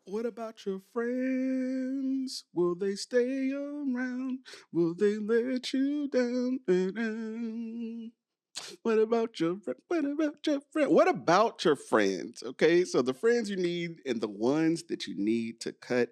What about your friends? Will they stay around? Will they let you down? What about your friend? What about your friend? What about your friends? Okay, so the friends you need and the ones that you need to cut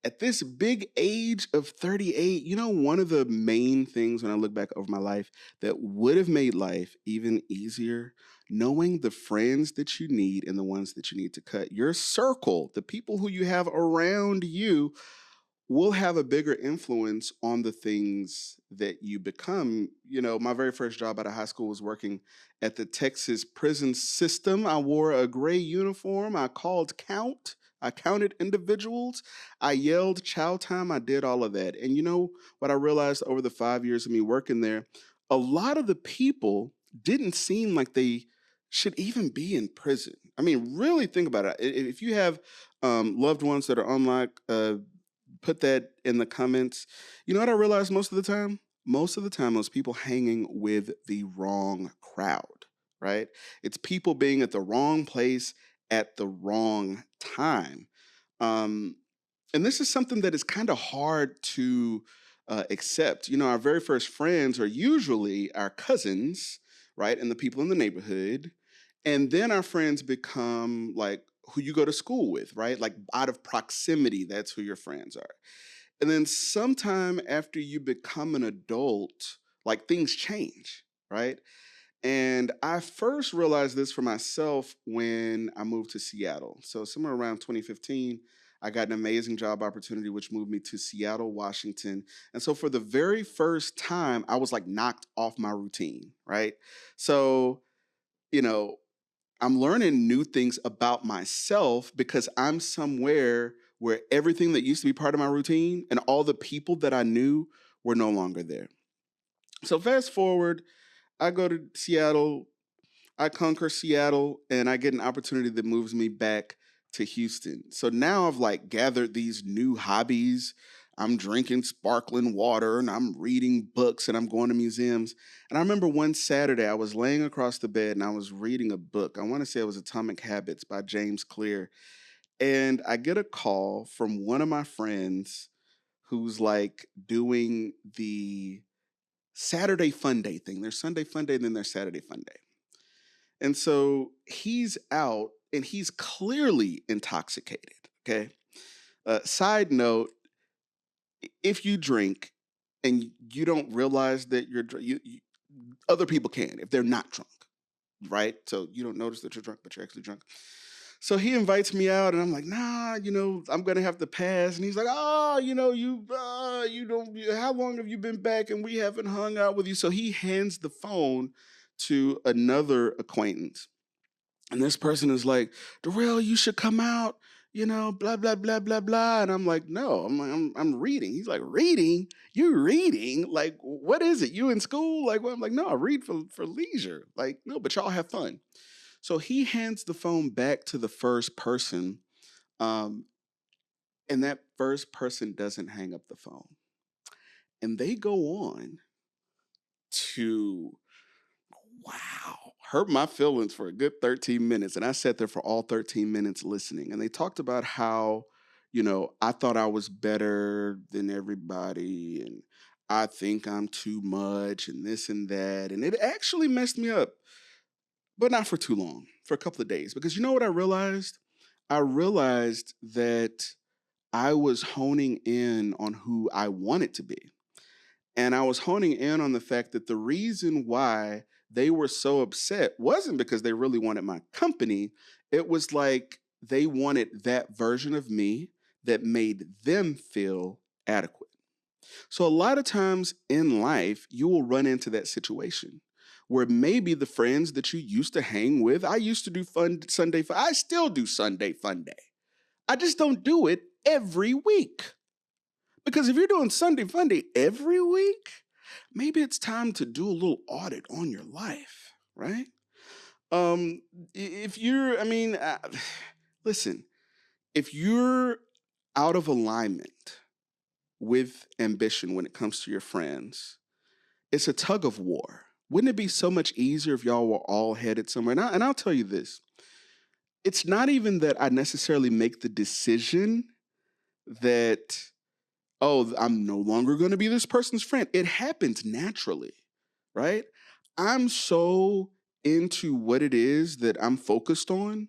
at this big age of 38. One of the main things when I look back over my life that would have made life even easier, knowing the friends that you need and the ones that you need to cut. Your circle, the people who you have around you, will have a bigger influence on the things that you become. My very first job out of high school was working at the Texas prison system. I wore a gray uniform. I called count. I counted individuals. I yelled chow time. I did all of that. And you know what I realized over the 5 years of me working there? A lot of the people didn't seem like they should even be in prison. I mean, really think about it. If you have loved ones that are unlike put that in the comments. You know what I realized most of the time? Most of the time, those people hanging with the wrong crowd, right? It's people being at the wrong place at the wrong time. Um, and this is something that is kind of hard to accept. Our very first friends are usually our cousins, right? And the people in the neighborhood. And then our friends become like who you go to school with, right? Like out of proximity, that's who your friends are. And then sometime after you become an adult, like things change, right? And I first realized this for myself when I moved to Seattle. So, somewhere around 2015, I got an amazing job opportunity, which moved me to Seattle, Washington. And so, for the very first time, I was like knocked off my routine, right? So, you know, I'm learning new things about myself because I'm somewhere where everything that used to be part of my routine and all the people that I knew were no longer there. So, fast forward, I go to Seattle, I conquer Seattle, and I get an opportunity that moves me back to Houston. So now I've like gathered these new hobbies. I'm drinking sparkling water and I'm reading books and I'm going to museums. And I remember one Saturday I was laying across the bed and I was reading a book. I want to say it was Atomic Habits by James Clear. And I get a call from one of my friends who's like doing the Saturday Fun Day thing. There's Sunday Fun Day, and then there's Saturday Fun Day. And so he's out and he's clearly intoxicated. Okay. Side note, if you drink and you don't realize that other people can if they're not drunk, right? So you don't notice that you're drunk, but you're actually drunk. So he invites me out, and I'm like, nah, I'm gonna have to pass. And he's like, oh, you don't. How long have you been back? And we haven't hung out with you. So he hands the phone to another acquaintance. And this person is like, Darrell, you should come out, blah, blah, blah, blah, blah. And I'm like, no, I'm reading. He's like, reading? You reading? Like, what is it? You in school? Like, well, I'm like, no, I read for leisure. Like, no, but y'all have fun. So he hands the phone back to the first person. Um, and that first person doesn't hang up the phone. And they go on to wow, hurt my feelings for a good 13 minutes. And I sat there for all 13 minutes listening. And they talked about how, I thought I was better than everybody. And I think I'm too much and this and that. And it actually messed me up, but not for too long, for a couple of days. Because you know what I realized? I realized that I was honing in on who I wanted to be. And I was honing in on the fact that the reason why they were so upset wasn't because they really wanted my company. It was like they wanted that version of me that made them feel adequate. So, a lot of times in life, you will run into that situation where maybe the friends that you used to hang with, I used to do I still do Sunday Fun Day. I just don't do it every week. Because if you're doing Sunday Fun Day every week, maybe it's time to do a little audit on your life, right? If you're, I mean, listen, if you're out of alignment with ambition when it comes to your friends, it's a tug of war. Wouldn't it be so much easier if y'all were all headed somewhere? And I'll tell you this. it's not even that I necessarily make the decision that, oh, I'm no longer going to be this person's friend. It happens naturally, right? I'm so into what it is that I'm focused on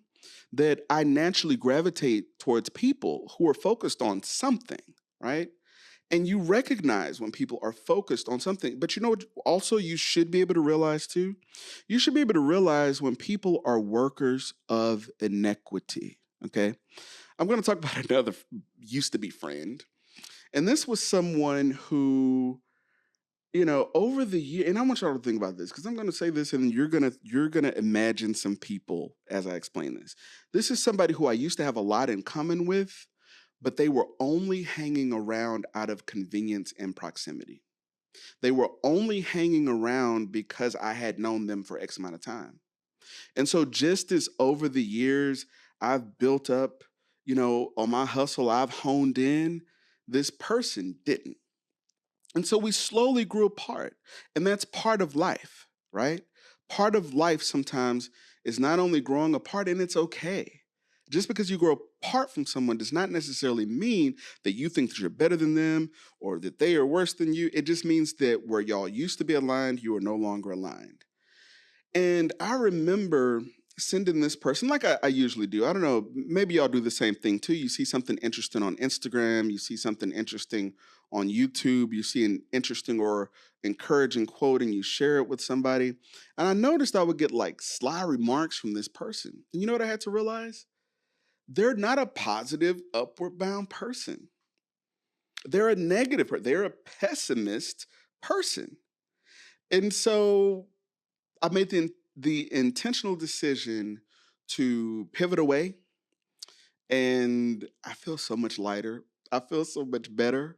that I naturally gravitate towards people who are focused on something, right? And you recognize when people are focused on something. But you know what? Also, you should be able to realize too? You should be able to realize when people are workers of inequity. Okay. I'm going to talk about another used to be friend. And this was someone who, over the year, and I want y'all to think about this because I'm going to say this and you're going to imagine some people as I explain this. This is somebody who I used to have a lot in common with, but they were only hanging around out of convenience and proximity. They were only hanging around because I had known them for X amount of time. And so just as over the years I've built up, on my hustle, I've honed in, this person didn't. And so we slowly grew apart. And that's part of life, right? Part of life sometimes is not only growing apart, and it's okay. Just because you grow apart from someone does not necessarily mean that you think that you're better than them or that they are worse than you. It just means that where y'all used to be aligned, you are no longer aligned. And I remember sending this person, like I usually do. I don't know, maybe y'all do the same thing too. You see something interesting on Instagram, you see something interesting on YouTube, you see an interesting or encouraging quote, and you share it with somebody. And I noticed I would get like sly remarks from this person. And you know what I had to realize? They're not a positive, upward bound person. They're a negative person, they're a pessimist person. And so I made the intentional decision to pivot away, and I feel so much lighter. I feel so much better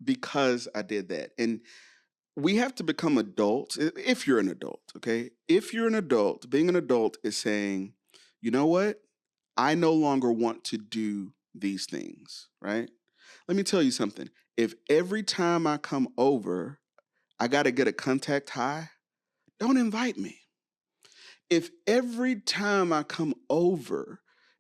because I did that. And we have to become adults if you're an adult, okay? If you're an adult, being an adult is saying, you know what? I no longer want to do these things, right? Let me tell you something. If every time I come over, I got to get a contact high, don't invite me. If every time I come over,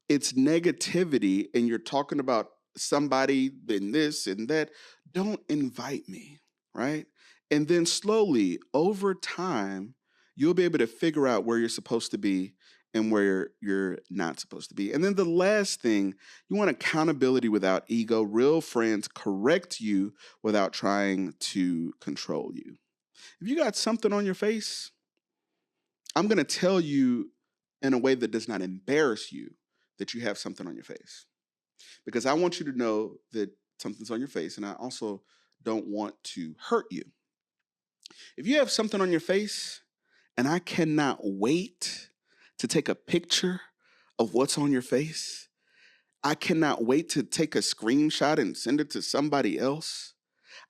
it's negativity and you're talking about somebody and this and that, don't invite me, right? And then slowly over time, you'll be able to figure out where you're supposed to be and where you're not supposed to be. And then the last thing, you want accountability without ego. Real friends correct you without trying to control you. If you got something on your face, I'm going to tell you in a way that does not embarrass you that you have something on your face. Because I want you to know that something's on your face, and I also don't want to hurt you. If you have something on your face, and I cannot wait to take a picture of what's on your face, I cannot wait to take a screenshot and send it to somebody else.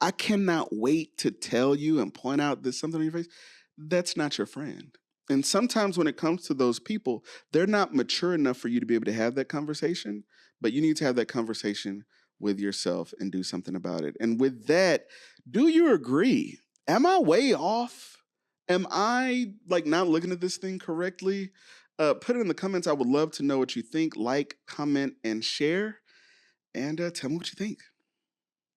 I cannot wait to tell you and point out there's something on your face. That's not your friend. And sometimes when it comes to those people, they're not mature enough for you to be able to have that conversation, but you need to have that conversation with yourself and do something about it. And with that, do you agree? Am I way off? Am I like not looking at this thing correctly? Put it in the comments. I would love to know what you think. Like, comment, and share. And tell me what you think.